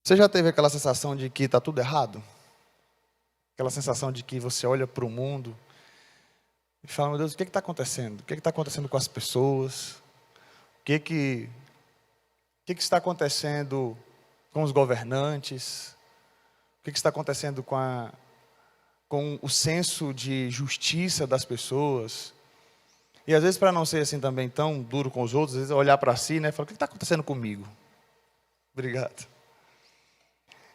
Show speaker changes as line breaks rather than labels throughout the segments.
Você já teve aquela sensação de que está tudo errado? Aquela sensação de que você olha para o mundo e fala, meu Deus, o que está acontecendo? O que está acontecendo com as pessoas? O que está acontecendo com os governantes? O que está acontecendo com o senso de justiça das pessoas? E às vezes, para não ser assim também tão duro com os outros, às vezes olhar para si, né, e falar, o que está acontecendo comigo? Obrigado.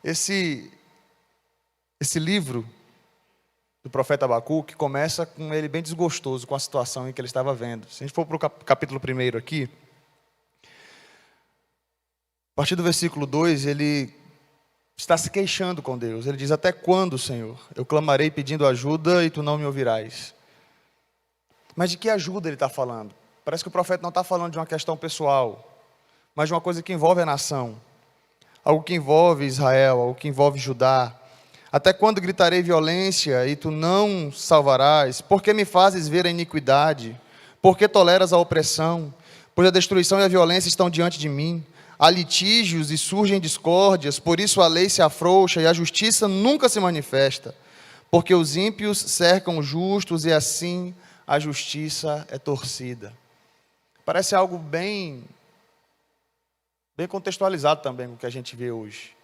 Esse livro do profeta Abacuque começa com ele bem desgostoso com a situação em que ele estava vendo. Se a gente for para o capítulo 1 aqui, a partir do versículo 2, ele está se queixando com Deus. Ele diz, até quando, Senhor? Eu clamarei pedindo ajuda e tu não me ouvirás. Mas de que ajuda ele está falando? Parece que o profeta não está falando de uma questão pessoal, mas de uma coisa que envolve a nação. Algo que envolve Israel, algo que envolve Judá. Até quando gritarei violência e tu não salvarás? Por que me fazes ver a iniquidade? Por que toleras a opressão? Pois a destruição e a violência estão diante de mim. Há litígios e surgem discórdias, por isso a lei se afrouxa e a justiça nunca se manifesta. Porque os ímpios cercam os justos e assim a justiça é torcida. Parece algo bem contextualizado também com o que a gente vê hoje.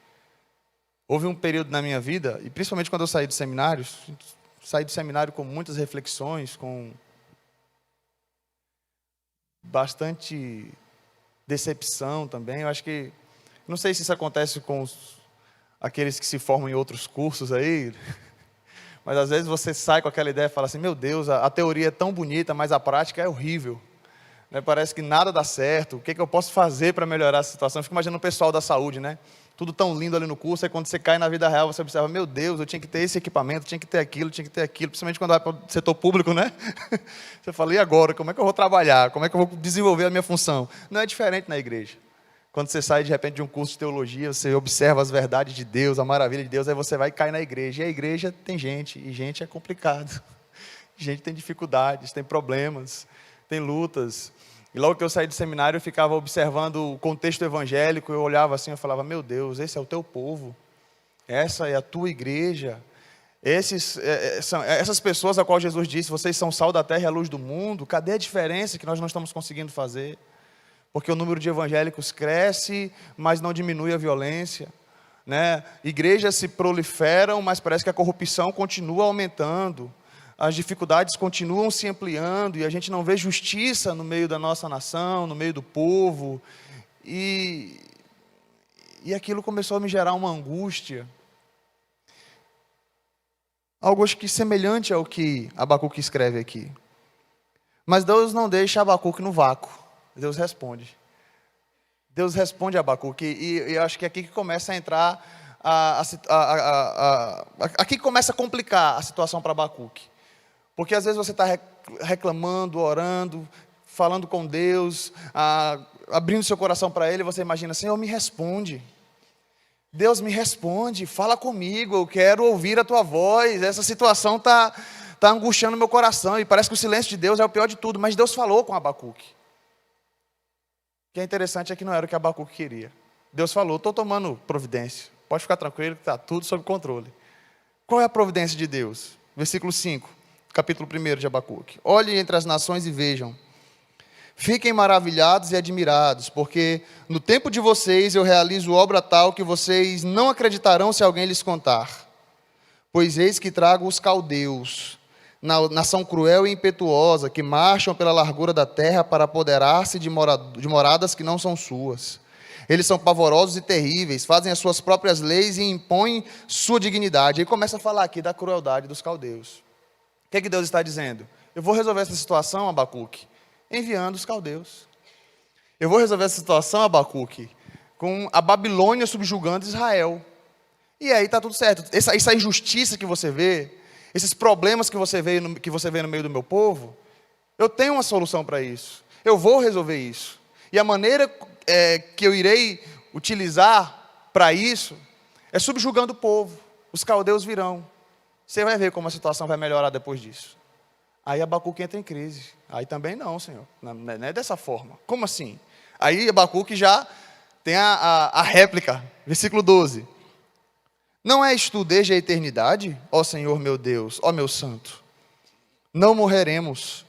Houve um período na minha vida, e principalmente quando eu saí do seminário com muitas reflexões, com bastante decepção também. Eu acho que, não sei se isso acontece com aqueles que se formam em outros cursos aí, mas às vezes você sai com aquela ideia e fala assim, meu Deus, a teoria é tão bonita, mas a prática é horrível. Parece que nada dá certo. O que eu posso fazer para melhorar a situação? Eu fico imaginando o pessoal da saúde, né? Tudo tão lindo ali no curso, aí quando você cai na vida real, você observa, meu Deus, eu tinha que ter esse equipamento, tinha que ter aquilo, principalmente quando vai para o setor público, né? Você fala, e agora? Como é que eu vou trabalhar? Como é que eu vou desenvolver a minha função? Não é diferente na igreja. Quando você sai, de repente, de um curso de teologia, você observa as verdades de Deus, a maravilha de Deus, aí você vai cair na igreja. E a igreja tem gente, e gente é complicado. Gente tem dificuldades, tem problemas, tem lutas. E logo que eu saí do seminário, eu ficava observando o contexto evangélico, eu olhava assim, eu falava, meu Deus, esse é o teu povo, essa é a tua igreja, essas pessoas a qual Jesus disse, vocês são sal da terra e a luz do mundo, cadê a diferença que nós não estamos conseguindo fazer? Porque o número de evangélicos cresce, mas não diminui a violência, né? Igrejas se proliferam, mas parece que a corrupção continua aumentando. As dificuldades continuam se ampliando e a gente não vê justiça no meio da nossa nação, no meio do povo. E aquilo começou a me gerar uma angústia. Algo acho que semelhante ao que Abacuque escreve aqui. Mas Deus não deixa Abacuque no vácuo. Deus responde. Deus responde a Abacuque. E eu acho que é aqui que começa a entrar, aqui que começa a complicar a situação para Abacuque. Porque às vezes você está reclamando, orando, falando com Deus, abrindo seu coração para Ele, você imagina, Senhor, me responde. Deus me responde, fala comigo, eu quero ouvir a tua voz. Essa situação está angustiando meu coração e parece que o silêncio de Deus é o pior de tudo. Mas Deus falou com Abacuque. O que é interessante é que não era o que Abacuque queria. Deus falou, estou tomando providência, pode ficar tranquilo que está tudo sob controle. Qual é a providência de Deus? Versículo 5. Capítulo 1 de Abacuque. Olhem entre as nações e vejam. Fiquem maravilhados e admirados, porque no tempo de vocês eu realizo obra tal que vocês não acreditarão se alguém lhes contar. Pois eis que trago os caldeus, nação cruel e impetuosa, que marcham pela largura da terra para apoderar-se de moradas que não são suas. Eles são pavorosos e terríveis, fazem as suas próprias leis e impõem sua dignidade. Aí começa a falar aqui da crueldade dos caldeus. O que é que Deus está dizendo? Eu vou resolver essa situação, Abacuque, enviando os caldeus. Eu vou resolver essa situação, Abacuque, com a Babilônia subjugando Israel. E aí está tudo certo. Essa injustiça que você vê, esses problemas que você vê no meio do meu povo, eu tenho uma solução para isso. Eu vou resolver isso. E a maneira que eu irei utilizar para isso é subjugando o povo. Os caldeus virão. Você vai ver como a situação vai melhorar depois disso. Aí Abacuque entra em crise. Aí também não, Senhor. Não é dessa forma. Como assim? Aí Abacuque já Tem a réplica, versículo 12. Não és tu desde a eternidade, ó Senhor meu Deus, ó meu santo? Não morreremos.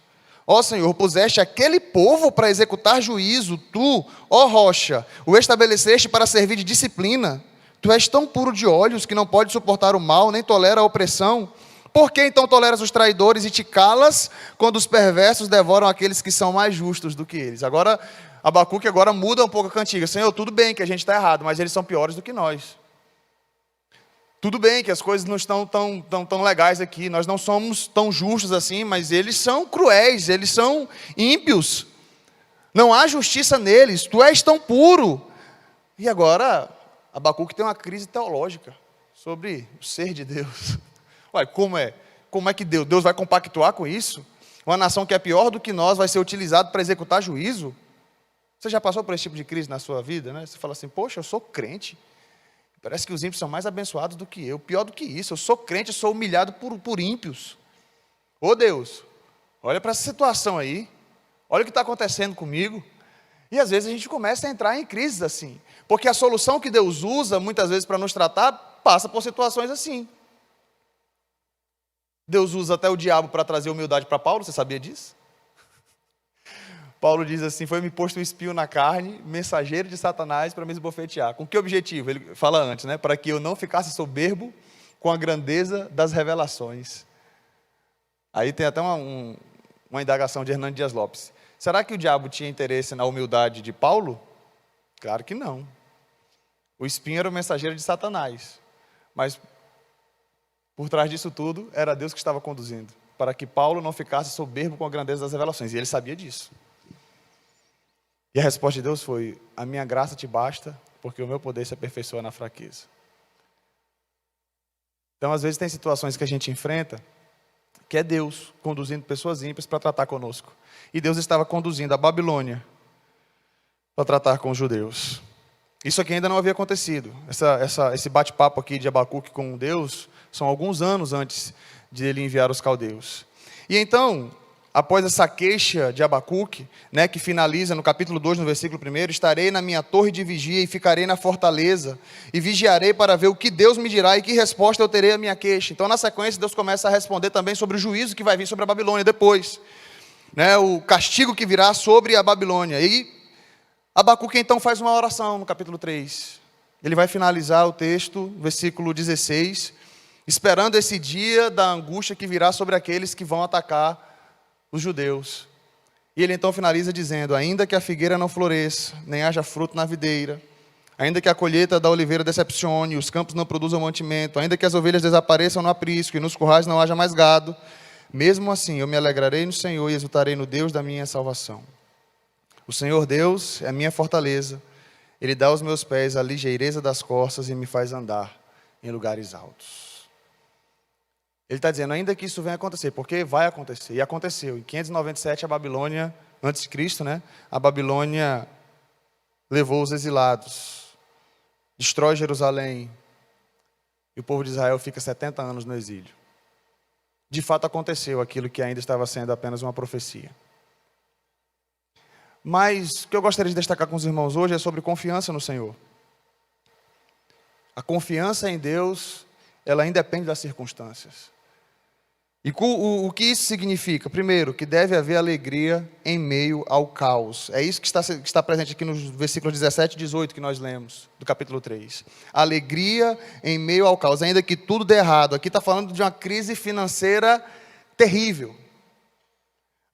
Ó Senhor, puseste aquele povo para executar juízo, tu, ó rocha, o estabeleceste para servir de disciplina. Tu és tão puro de olhos que não pode suportar o mal, nem tolera a opressão. Por que então toleras os traidores e te calas quando os perversos devoram aqueles que são mais justos do que eles? Agora, Abacuque agora muda um pouco a cantiga. Senhor, tudo bem que a gente está errado, mas eles são piores do que nós. Tudo bem que as coisas não estão tão legais aqui, nós não somos tão justos assim, mas eles são cruéis, eles são ímpios. Não há justiça neles, tu és tão puro. E agora, Abacuque tem uma crise teológica sobre o ser de Deus. Ué, como é? Como é que Deus vai compactuar com isso? Uma nação que é pior do que nós vai ser utilizada para executar juízo? Você já passou por esse tipo de crise na sua vida, né? Você fala assim, poxa, eu sou crente. Parece que os ímpios são mais abençoados do que eu. Pior do que isso, eu sou crente, eu sou humilhado por ímpios. Ô Deus, olha para essa situação aí. Olha o que está acontecendo comigo. E às vezes a gente começa a entrar em crises assim. Porque a solução que Deus usa, muitas vezes, para nos tratar, passa por situações assim. Deus usa até o diabo para trazer humildade para Paulo, você sabia disso? Paulo diz assim, foi-me posto um espinho na carne, mensageiro de Satanás para me esbofetear. Com que objetivo? Ele fala antes, né? Para que eu não ficasse soberbo com a grandeza das revelações. Aí tem até uma indagação de Hernando Dias Lopes. Será que o diabo tinha interesse na humildade de Paulo? Claro que não. O espinho era o mensageiro de Satanás. Mas por trás disso tudo, era Deus que estava conduzindo. Para que Paulo não ficasse soberbo com a grandeza das revelações. E ele sabia disso. E a resposta de Deus foi, a minha graça te basta, porque o meu poder se aperfeiçoa na fraqueza. Então, às vezes, tem situações que a gente enfrenta, que é Deus conduzindo pessoas ímpias para tratar conosco. E Deus estava conduzindo a Babilônia para tratar com os judeus. Isso aqui ainda não havia acontecido. Esse bate-papo aqui de Abacuque com Deus, são alguns anos antes de ele enviar os caldeus. E então, após essa queixa de Abacuque, né, que finaliza no capítulo 2, no versículo 1, estarei na minha torre de vigia e ficarei na fortaleza, e vigiarei para ver o que Deus me dirá e que resposta eu terei à minha queixa. Então, na sequência, Deus começa a responder também sobre o juízo que vai vir sobre a Babilônia depois, né, o castigo que virá sobre a Babilônia. E Abacuque então faz uma oração no capítulo 3. Ele vai finalizar o texto, versículo 16, esperando esse dia da angústia que virá sobre aqueles que vão atacar os judeus. E ele então finaliza dizendo, ainda que a figueira não floresça, nem haja fruto na videira, ainda que a colheita da oliveira decepcione, os campos não produzam mantimento, ainda que as ovelhas desapareçam no aprisco e nos currais não haja mais gado, mesmo assim eu me alegrarei no Senhor e exultarei no Deus da minha salvação. O Senhor Deus é a minha fortaleza, Ele dá aos meus pés a ligeireza das costas e me faz andar em lugares altos. Ele está dizendo, ainda que isso venha acontecer, porque vai acontecer, e aconteceu. Em 597, a Babilônia, antes de Cristo, né, a Babilônia levou os exilados, destrói Jerusalém, e o povo de Israel fica 70 anos no exílio. De fato aconteceu aquilo que ainda estava sendo apenas uma profecia. Mas o que eu gostaria de destacar com os irmãos hoje é sobre confiança no Senhor. A confiança em Deus, ela independe das circunstâncias. E o que isso significa? Primeiro, que deve haver alegria em meio ao caos. É isso que está presente aqui nos versículos 17 e 18 que nós lemos, do capítulo 3. Alegria em meio ao caos, ainda que tudo dê errado. Aqui está falando de uma crise financeira terrível.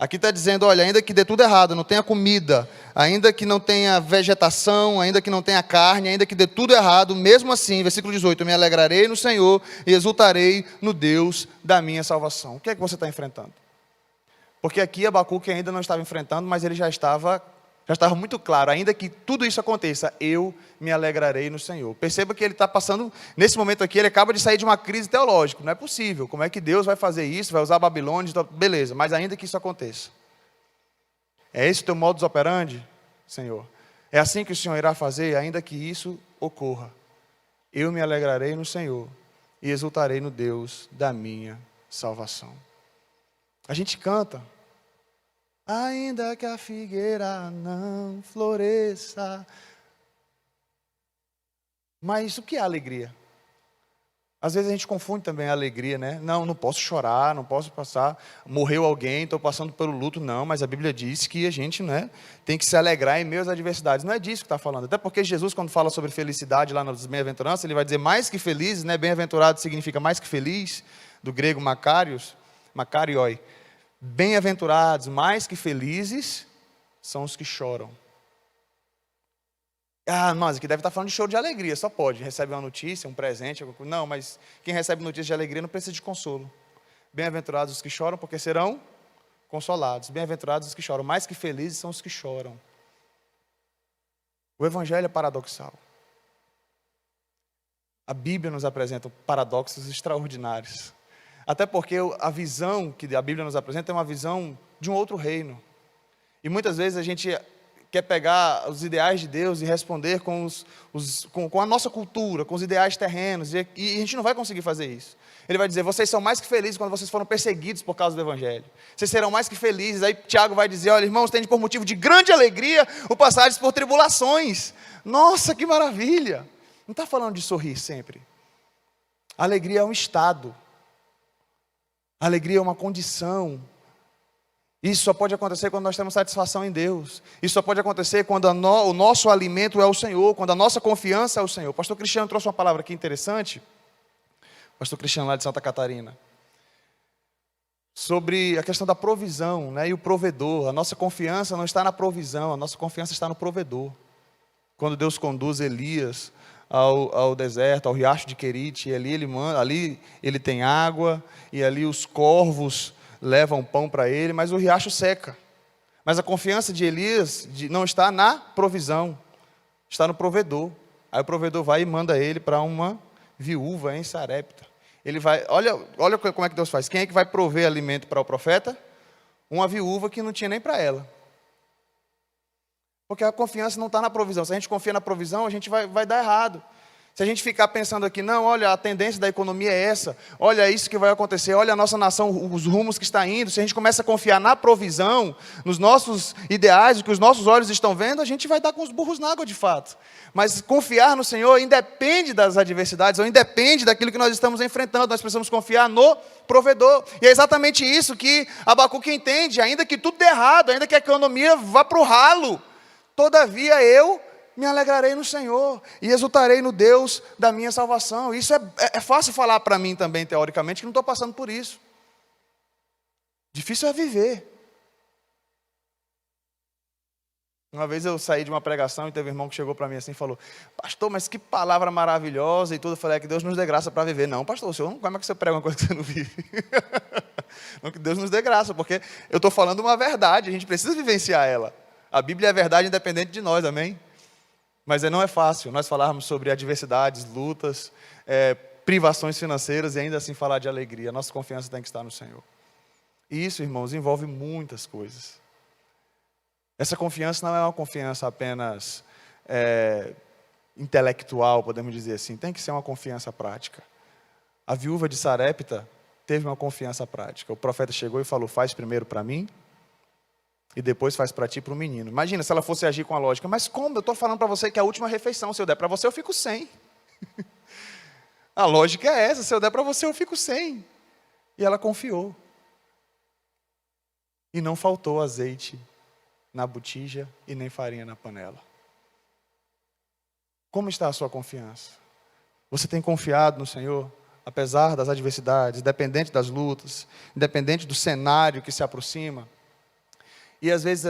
Aqui está dizendo, olha, ainda que dê tudo errado, não tenha comida, ainda que não tenha vegetação, ainda que não tenha carne, ainda que dê tudo errado, mesmo assim, versículo 18, eu me alegrarei no Senhor e exultarei no Deus da minha salvação. O que é que você está enfrentando? Porque aqui Abacuque ainda não estava enfrentando, mas ele já estava muito claro, ainda que tudo isso aconteça, eu me alegrarei no Senhor. Perceba que ele está passando, nesse momento aqui, ele acaba de sair de uma crise teológica. Não é possível, como é que Deus vai fazer isso, vai usar a Babilônia, beleza, mas ainda que isso aconteça. É esse o teu modus operandi, Senhor? É assim que o Senhor irá fazer, ainda que isso ocorra. Eu me alegrarei no Senhor e exultarei no Deus da minha salvação. A gente canta. Ainda que a figueira não floresça. Mas o que é alegria? Às vezes a gente confunde também a alegria, né? Não posso chorar, não posso passar, morreu alguém, estou passando pelo luto, não, mas a Bíblia diz que a gente, né, tem que se alegrar em meio às adversidades. Não é disso que está falando, até porque Jesus, quando fala sobre felicidade lá nas bem-aventuranças, ele vai dizer mais que felizes, né? Bem-aventurado significa mais que feliz, do grego makarioi. Bem-aventurados, mais que felizes, são os que choram. Ah, mas aqui deve estar falando de choro de alegria, só pode. Recebe uma notícia, um presente, alguma coisa. Não, mas quem recebe notícia de alegria não precisa de consolo. Bem-aventurados os que choram, porque serão consolados. Bem-aventurados os que choram, mais que felizes são os que choram. O Evangelho é paradoxal. A Bíblia nos apresenta paradoxos extraordinários. Até porque a visão que a Bíblia nos apresenta é uma visão de um outro reino. E muitas vezes a gente quer pegar os ideais de Deus e responder com a nossa cultura, com os ideais terrenos, e a gente não vai conseguir fazer isso. Ele vai dizer, vocês são mais que felizes quando vocês foram perseguidos por causa do Evangelho. Vocês serão mais que felizes. Aí Tiago vai dizer, olha, irmãos, tende por motivo de grande alegria o passares por tribulações. Nossa, que maravilha! Não está falando de sorrir sempre. A alegria é um estado. A alegria é uma condição. Isso só pode acontecer quando nós temos satisfação em Deus. Isso só pode acontecer quando o nosso alimento é o Senhor, quando a nossa confiança é o Senhor. O pastor Cristiano trouxe uma palavra aqui interessante, o pastor Cristiano lá de Santa Catarina, sobre a questão da provisão, né, e o provedor. A nossa confiança não está na provisão, a nossa confiança está no provedor. Quando Deus conduz Elias ao deserto, ao riacho de Querite, e ali ele tem água, e ali os corvos levam pão para ele, mas o riacho seca. Mas a confiança de Elias não está na provisão, está no provedor. Aí o provedor vai e manda ele para uma viúva em Sarepta. Ele vai, olha como é que Deus faz. Quem é que vai prover alimento para o profeta? Uma viúva que não tinha nem para ela. Porque a confiança não está na provisão. Se a gente confia na provisão, a gente vai dar errado. Se a gente ficar pensando aqui, não, olha, a tendência da economia é essa, olha isso que vai acontecer, olha a nossa nação, os rumos que está indo, se a gente começa a confiar na provisão, nos nossos ideais, o que os nossos olhos estão vendo, a gente vai dar com os burros na água de fato. Mas confiar no Senhor independe das adversidades, ou independe daquilo que nós estamos enfrentando, nós precisamos confiar no provedor. E é exatamente isso que Abacuque entende, ainda que tudo dê errado, ainda que a economia vá para o ralo, todavia eu me alegrarei no Senhor e exultarei no Deus da minha salvação. Isso é fácil falar para mim também, teoricamente, que não estou passando por isso. Difícil é viver. Uma vez eu saí de uma pregação e teve um irmão que chegou para mim assim e falou, pastor, mas que palavra maravilhosa e tudo. Eu falei, é que Deus nos dê graça para viver. Não, pastor, como é que você prega uma coisa que você não vive? Não, que Deus nos dê graça, porque eu estou falando uma verdade, a gente precisa vivenciar ela. A Bíblia é verdade independente de nós, amém? Mas não é fácil nós falarmos sobre adversidades, lutas, privações financeiras e ainda assim falar de alegria. Nossa confiança tem que estar no Senhor. E isso, irmãos, envolve muitas coisas. Essa confiança não é uma confiança apenas intelectual, podemos dizer assim. Tem que ser uma confiança prática. A viúva de Sarepta teve uma confiança prática. O profeta chegou e falou, faz primeiro para mim, e depois faz para ti e para o menino. Imagina se ela fosse agir com a lógica. Mas como? Eu estou falando para você que é a última refeição. Se eu der para você, eu fico sem. A lógica é essa. Se eu der para você, eu fico sem. E ela confiou. E não faltou azeite na botija e nem farinha na panela. Como está a sua confiança? Você tem confiado no Senhor? Apesar das adversidades, independente das lutas, independente do cenário que se aproxima? E às vezes,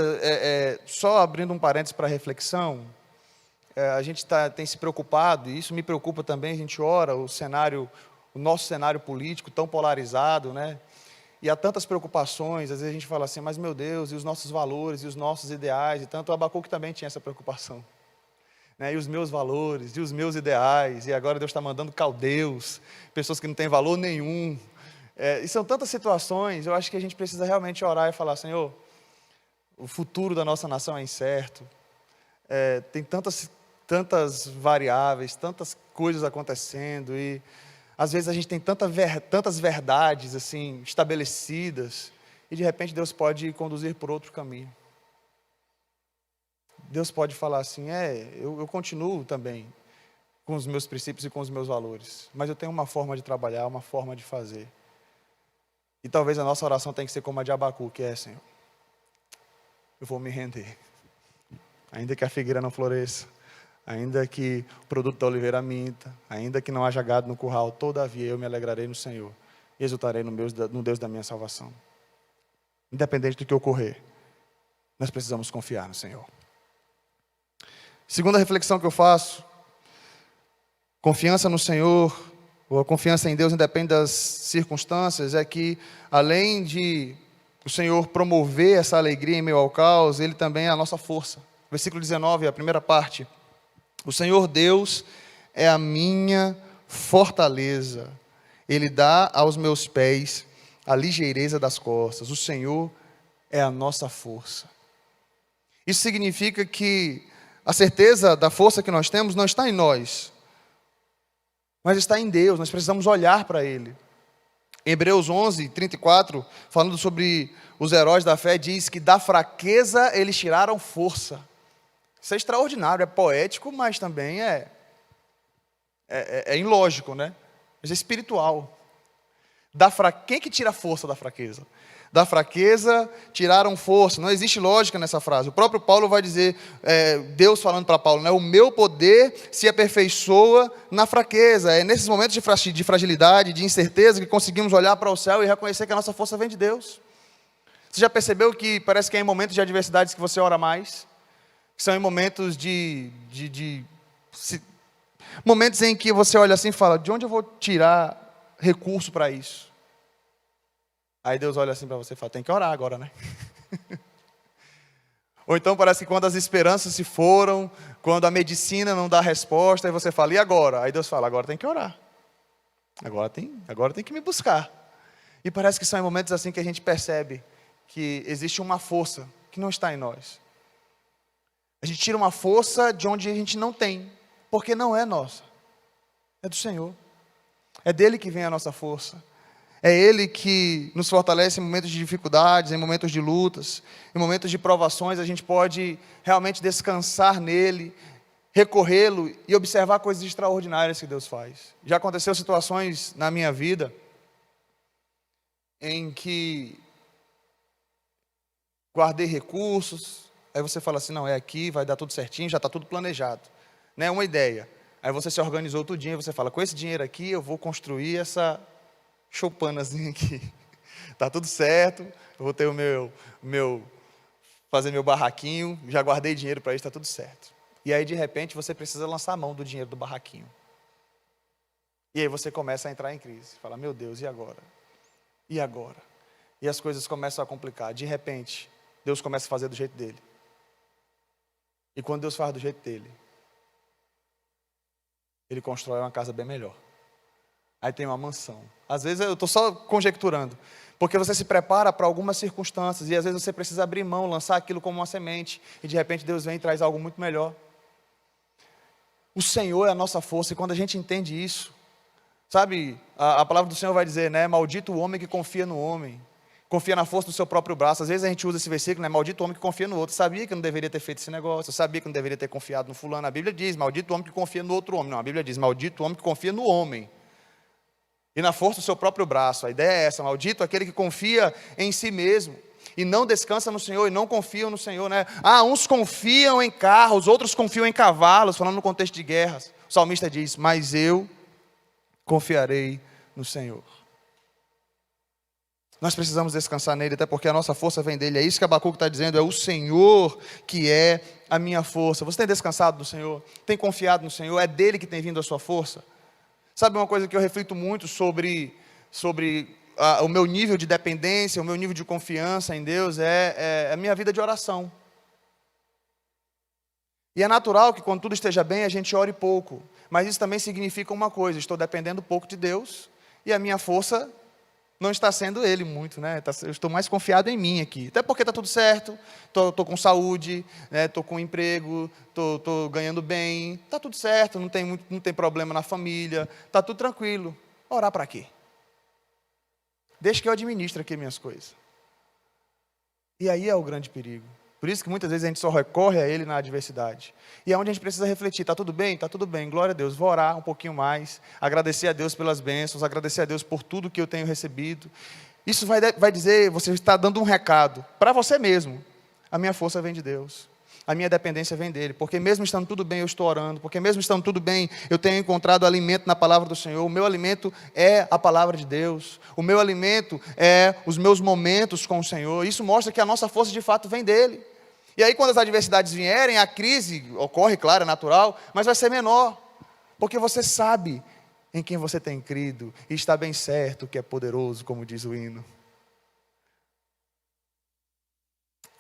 só abrindo um parênteses para reflexão, a gente tem se preocupado, e isso me preocupa também, a gente ora, o nosso cenário político tão polarizado, né? E há tantas preocupações, às vezes a gente fala assim, mas meu Deus, e os nossos valores, e os nossos ideais, e tanto o Abacuque também tinha essa preocupação. Né? E os meus valores, e os meus ideais, e agora Deus está mandando caldeus, pessoas que não têm valor nenhum. E são tantas situações, eu acho que a gente precisa realmente orar e falar, Senhor, o futuro da nossa nação é incerto, tem tantas variáveis, tantas coisas acontecendo, e às vezes a gente tem tantas verdades assim, estabelecidas, e de repente Deus pode conduzir por outro caminho. Deus pode falar assim, eu continuo também com os meus princípios e com os meus valores, mas eu tenho uma forma de trabalhar, uma forma de fazer. E talvez a nossa oração tenha que ser como a de Abacuque, que é: Senhor, eu vou me render. Ainda que a figueira não floresça, ainda que o produto da oliveira minta, ainda que não haja gado no curral, todavia eu me alegrarei no Senhor e exultarei no Deus da minha salvação. Independente do que ocorrer, nós precisamos confiar no Senhor. Segunda reflexão que eu faço: confiança no Senhor, ou a confiança em Deus independe das circunstâncias, é que além de o Senhor promover essa alegria em meio ao caos, Ele também é a nossa força. Versículo 19, a primeira parte: o Senhor Deus é a minha fortaleza, Ele dá aos meus pés a ligeireza das costas. O Senhor é a nossa força. Isso significa que a certeza da força que nós temos não está em nós, mas está em Deus. Nós precisamos olhar para Ele. Em Hebreus 11, 34, falando sobre os heróis da fé, diz que da fraqueza eles tiraram força. Isso é extraordinário, é poético, mas também é ilógico, né? Mas é espiritual. Quem que tira a força da fraqueza? Da fraqueza tiraram força. Não existe lógica nessa frase. O próprio Paulo vai dizer, Deus falando para Paulo, né? O meu poder se aperfeiçoa na fraqueza. É nesses momentos de fragilidade, de incerteza, que conseguimos olhar para o céu e reconhecer que a nossa força vem de Deus. Você já percebeu que parece que é em momentos de adversidades que você ora mais? Que são em momentos momentos em que você olha assim e fala: de onde eu vou tirar recurso para isso? Aí Deus olha assim para você e fala: tem que orar agora, né? Ou então parece que quando as esperanças se foram, quando a medicina não dá resposta, aí você fala: e agora? Aí Deus fala: agora tem que orar. Agora tem que me buscar. E parece que são em momentos assim que a gente percebe que existe uma força que não está em nós. A gente tira uma força de onde a gente não tem, porque não é nossa, é do Senhor. É dele que vem a nossa força. É Ele que nos fortalece em momentos de dificuldades, em momentos de lutas, em momentos de provações. A gente pode realmente descansar nele, recorrê-lo e observar coisas extraordinárias que Deus faz. Já aconteceu situações na minha vida em que guardei recursos, aí você fala assim: não, é aqui, vai dar tudo certinho, já está tudo planejado. Né? Uma ideia. Aí você se organizou tudinho, e você fala: com esse dinheiro aqui eu vou construir essa choupanazinha aqui. Tá tudo certo, eu vou ter fazer meu barraquinho, já guardei dinheiro para isso, está tudo certo. E aí de repente você precisa lançar a mão do dinheiro do barraquinho. E aí você começa a entrar em crise. Fala: meu Deus, e agora? E agora? E as coisas começam a complicar. De repente, Deus começa a fazer do jeito dele. E quando Deus faz do jeito dele, Ele constrói uma casa bem melhor. Aí tem uma mansão. Às vezes eu estou só conjecturando, porque você se prepara para algumas circunstâncias, e às vezes você precisa abrir mão, lançar aquilo como uma semente, e de repente Deus vem e traz algo muito melhor. O Senhor é a nossa força, e quando a gente entende isso, sabe, a palavra do Senhor vai dizer, né? Maldito o homem que confia no homem, confia na força do seu próprio braço. Às vezes a gente usa esse versículo, né? Maldito o homem que confia no outro. Eu sabia que eu não deveria ter feito esse negócio, eu sabia que eu não deveria ter confiado no fulano. A Bíblia diz: maldito o homem que confia no outro homem. Não, a Bíblia diz: maldito o homem que confia no homem e na força do seu próprio braço. A ideia é essa: maldito aquele que confia em si mesmo e não descansa no Senhor, e não confiam no Senhor, né? Uns confiam em carros, outros confiam em cavalos, falando no contexto de guerras. O salmista diz: mas eu confiarei no Senhor. Nós precisamos descansar nele, até porque a nossa força vem dele. É isso que Abacuque está dizendo: é o Senhor que é a minha força. Você tem descansado no Senhor? Tem confiado no Senhor? É dele que tem vindo a sua força? Sabe uma coisa que eu reflito muito sobre o meu nível de dependência, o meu nível de confiança em Deus, é a minha vida de oração. E é natural que quando tudo esteja bem, a gente ore pouco. Mas isso também significa uma coisa: estou dependendo pouco de Deus, e a minha força não está sendo Ele muito, né? Eu estou mais confiado em mim aqui. Até porque está tudo certo, estou com saúde, estou com emprego, estou ganhando bem, está tudo certo, não tem problema na família, está tudo tranquilo. Orar para quê? Deixa que eu administre aqui minhas coisas. E aí é o grande perigo. Por isso que muitas vezes a gente só recorre a Ele na adversidade. E é onde a gente precisa refletir, está tudo bem? Está tudo bem, glória a Deus. Vou orar um pouquinho mais, agradecer a Deus pelas bênçãos, agradecer a Deus por tudo que eu tenho recebido. Isso vai dizer, você está dando um recado para você mesmo. A minha força vem de Deus. A minha dependência vem dEle. Porque mesmo estando tudo bem, eu estou orando. Porque mesmo estando tudo bem, eu tenho encontrado alimento na palavra do Senhor. O meu alimento é a palavra de Deus. O meu alimento é os meus momentos com o Senhor. Isso mostra que a nossa força de fato vem dEle. E aí quando as adversidades vierem, a crise ocorre, claro, é natural, mas vai ser menor. Porque você sabe em quem você tem crido. E está bem certo que é poderoso, como diz o hino.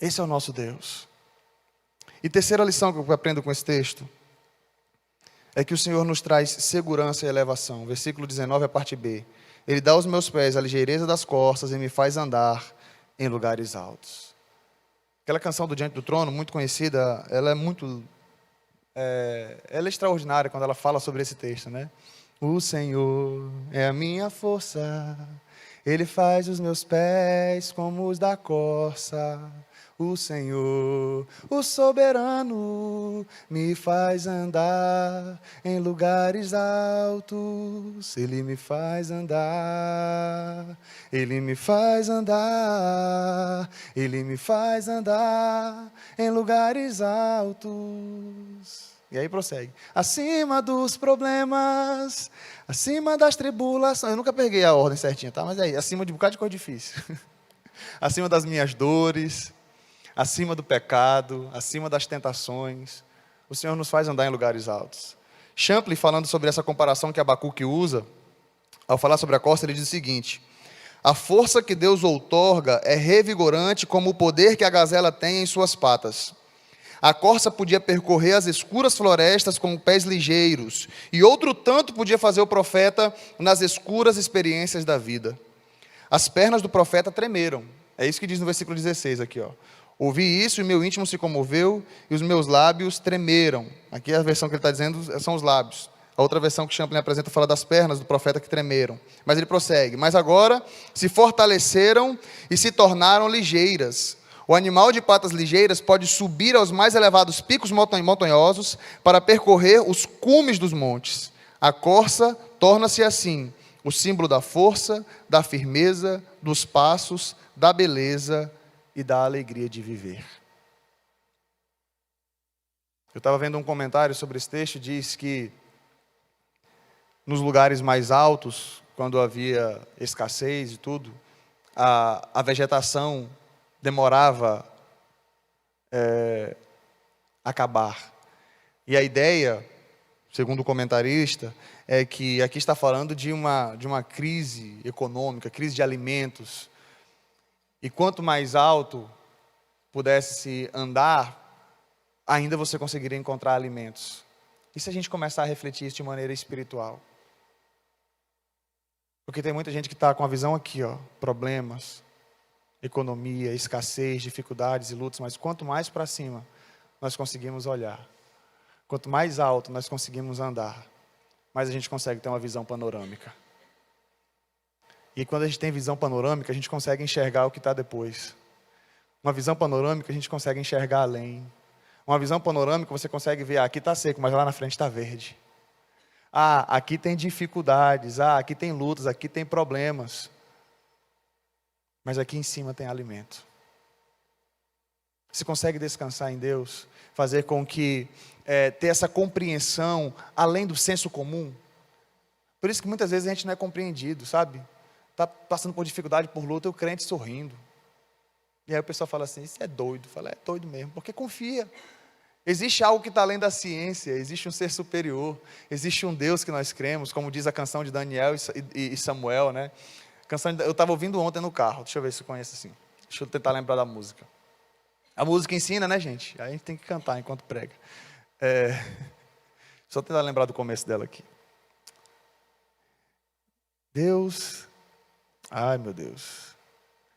Esse é o nosso Deus. E terceira lição que eu aprendo com esse texto é que o Senhor nos traz segurança e elevação. Versículo 19, a parte B. Ele dá aos meus pés a ligeireza das costas e me faz andar em lugares altos. Aquela canção do Diante do Trono, muito conhecida, ela é extraordinária quando ela fala sobre esse texto, né? O Senhor é a minha força, Ele faz os meus pés como os da corça. O Senhor, o soberano, me faz andar em lugares altos. Ele me faz andar, Ele me faz andar, Ele me faz andar em lugares altos. E aí prossegue. Acima dos problemas, acima das tribulações. Eu nunca peguei a ordem certinha, tá? Mas aí, acima de um bocado de coisa difícil. Acima das minhas dores, acima do pecado, acima das tentações, o Senhor nos faz andar em lugares altos. Champlin, falando sobre essa comparação que Abacuque usa, ao falar sobre a corça, ele diz o seguinte: a força que Deus outorga é revigorante como o poder que a gazela tem em suas patas. A corça podia percorrer as escuras florestas com pés ligeiros, e outro tanto podia fazer o profeta nas escuras experiências da vida. As pernas do profeta tremeram. É isso que diz no versículo 16 aqui, ó. Ouvi isso e meu íntimo se comoveu e os meus lábios tremeram. Aqui a versão que ele está dizendo são os lábios. A outra versão que Champlin apresenta fala das pernas do profeta que tremeram. Mas ele prossegue. Mas agora se fortaleceram e se tornaram ligeiras. O animal de patas ligeiras pode subir aos mais elevados picos montanhosos para percorrer os cumes dos montes. A corça torna-se assim o símbolo da força, da firmeza, dos passos, da beleza e da alegria de viver. Eu estava vendo um comentário sobre esse texto, diz que nos lugares mais altos, quando havia escassez e tudo, a vegetação demorava acabar. E a ideia, segundo o comentarista, é que aqui está falando de uma crise econômica, crise de alimentos. E quanto mais alto pudesse se andar, ainda você conseguiria encontrar alimentos. E se a gente começar a refletir isso de maneira espiritual? Porque tem muita gente que está com a visão aqui, ó, problemas, economia, escassez, dificuldades e lutas, mas quanto mais para cima nós conseguimos olhar, quanto mais alto nós conseguimos andar, mais a gente consegue ter uma visão panorâmica. E quando a gente tem visão panorâmica, a gente consegue enxergar o que está depois. Uma visão panorâmica, a gente consegue enxergar além. Uma visão panorâmica, você consegue ver, aqui está seco, mas lá na frente está verde. Aqui tem dificuldades, aqui tem lutas, aqui tem problemas. Mas aqui em cima tem alimento. Você consegue descansar em Deus, fazer com que, ter essa compreensão além do senso comum. Por isso que muitas vezes a gente não é compreendido, sabe? Está passando por dificuldade, por luta, e o crente sorrindo. E aí o pessoal fala assim, isso é doido. Fala, é doido mesmo, porque confia. Existe algo que está além da ciência, existe um ser superior, existe um Deus que nós cremos, como diz a canção de Daniel e Samuel, né? Eu estava ouvindo ontem no carro, deixa eu ver se você conhece assim. Deixa eu tentar lembrar da música. A música ensina, né, gente? Aí a gente tem que cantar enquanto prega. Só tentar lembrar do começo dela aqui. Deus... Ai, meu Deus.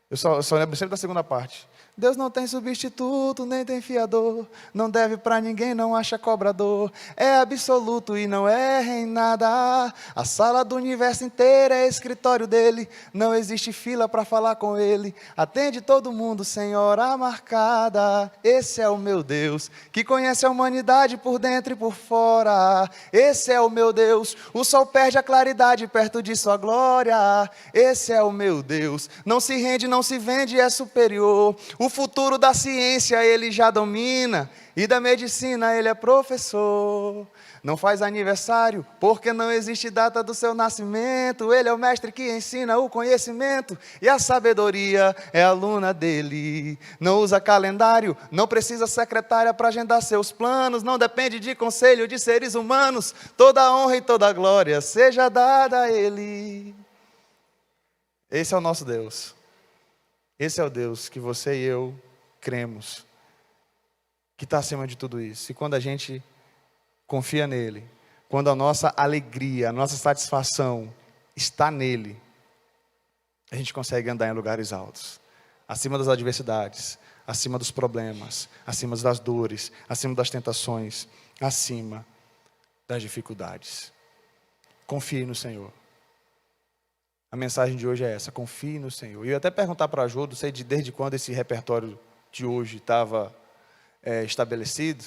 Eu só lembro sempre da segunda parte. Deus não tem substituto, nem tem fiador, não deve para ninguém, não acha cobrador, é absoluto e não erra em nada, a sala do universo inteiro é escritório dele, não existe fila para falar com ele, atende todo mundo sem hora marcada, esse é o meu Deus, que conhece a humanidade por dentro e por fora, esse é o meu Deus, o sol perde a claridade perto de sua glória, esse é o meu Deus, não se rende, não se vende, é superior, o futuro da ciência ele já domina, e da medicina ele é professor, não faz aniversário, porque não existe data do seu nascimento, ele é o mestre que ensina o conhecimento, e a sabedoria é aluna dele, não usa calendário, não precisa secretária para agendar seus planos, não depende de conselho de seres humanos, toda a honra e toda a glória seja dada a ele. Esse é o nosso Deus. Esse é o Deus que você e eu cremos, que está acima de tudo isso. E quando a gente confia nele, quando a nossa alegria, a nossa satisfação está nele, a gente consegue andar em lugares altos, acima das adversidades, acima dos problemas, acima das dores, acima das tentações, acima das dificuldades. Confie no Senhor. A mensagem de hoje é essa, confie no Senhor. E eu ia até perguntar para a Jô, não sei desde quando esse repertório de hoje estava estabelecido,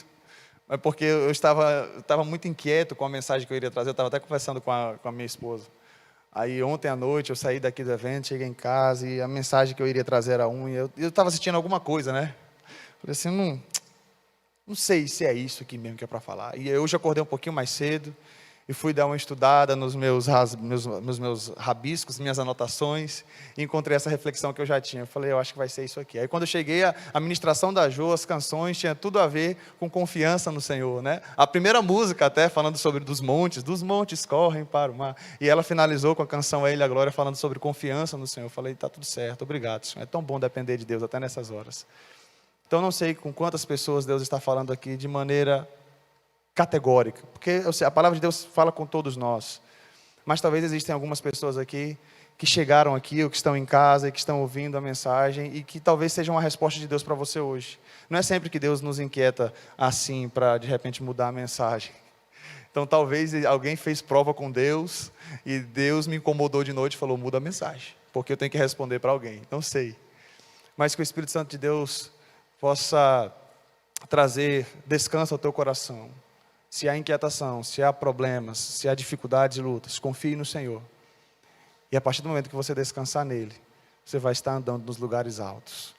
mas porque eu estava muito inquieto com a mensagem que eu iria trazer, eu estava até conversando com a minha esposa. Aí ontem à noite eu saí daqui do evento, cheguei em casa e a mensagem que eu iria trazer era e eu estava assistindo alguma coisa, né? Falei assim, não sei se é isso aqui mesmo que é para falar. E hoje eu acordei um pouquinho mais cedo, e fui dar uma estudada nos meus rabiscos, minhas anotações, e encontrei essa reflexão que eu já tinha. Eu falei, eu acho que vai ser isso aqui. Aí quando eu cheguei, a ministração da Jô, as canções, tinha tudo a ver com confiança no Senhor, né? A primeira música até, falando sobre dos montes correm para o mar. E ela finalizou com a canção A Ele a Glória, falando sobre confiança no Senhor. Eu falei, está tudo certo, obrigado, Senhor. É tão bom depender de Deus, até nessas horas. Então, não sei com quantas pessoas Deus está falando aqui de maneira categórica, porque a palavra de Deus fala com todos nós, mas talvez existem algumas pessoas aqui que chegaram aqui, ou que estão em casa, e que estão ouvindo a mensagem, e que talvez seja uma resposta de Deus para você hoje. Não é sempre que Deus nos inquieta assim, para de repente mudar a mensagem. Então talvez alguém fez prova com Deus, e Deus me incomodou de noite e falou, muda a mensagem, porque eu tenho que responder para alguém, não sei. Mas que o Espírito Santo de Deus possa trazer descanso ao teu coração. Se há inquietação, se há problemas, se há dificuldades e lutas, confie no Senhor. E a partir do momento que você descansar nele, você vai estar andando nos lugares altos.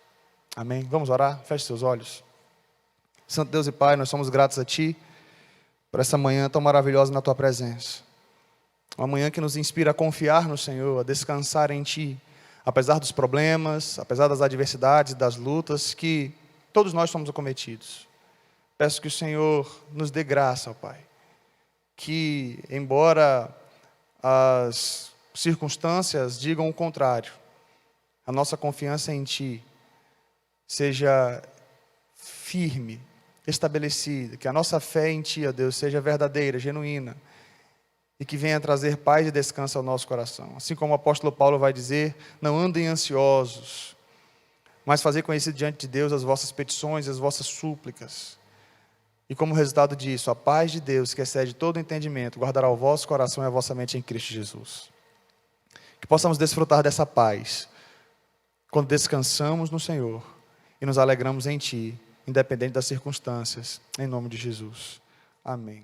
Amém? Vamos orar? Feche seus olhos. Santo Deus e Pai, nós somos gratos a Ti por essa manhã tão maravilhosa na Tua presença. Uma manhã que nos inspira a confiar no Senhor, a descansar em Ti, apesar dos problemas, apesar das adversidades, das lutas que todos nós somos acometidos. Peço que o Senhor nos dê graça, ó Pai, que embora as circunstâncias digam o contrário, a nossa confiança em Ti seja firme, estabelecida, que a nossa fé em Ti, ó Deus, seja verdadeira, genuína, e que venha trazer paz e descanso ao nosso coração. Assim como o apóstolo Paulo vai dizer, não andem ansiosos, mas fazer conhecido diante de Deus as vossas petições, as vossas súplicas. E como resultado disso, a paz de Deus, que excede todo entendimento, guardará o vosso coração e a vossa mente em Cristo Jesus. Que possamos desfrutar dessa paz, quando descansamos no Senhor e nos alegramos em Ti, independente das circunstâncias, em nome de Jesus. Amém.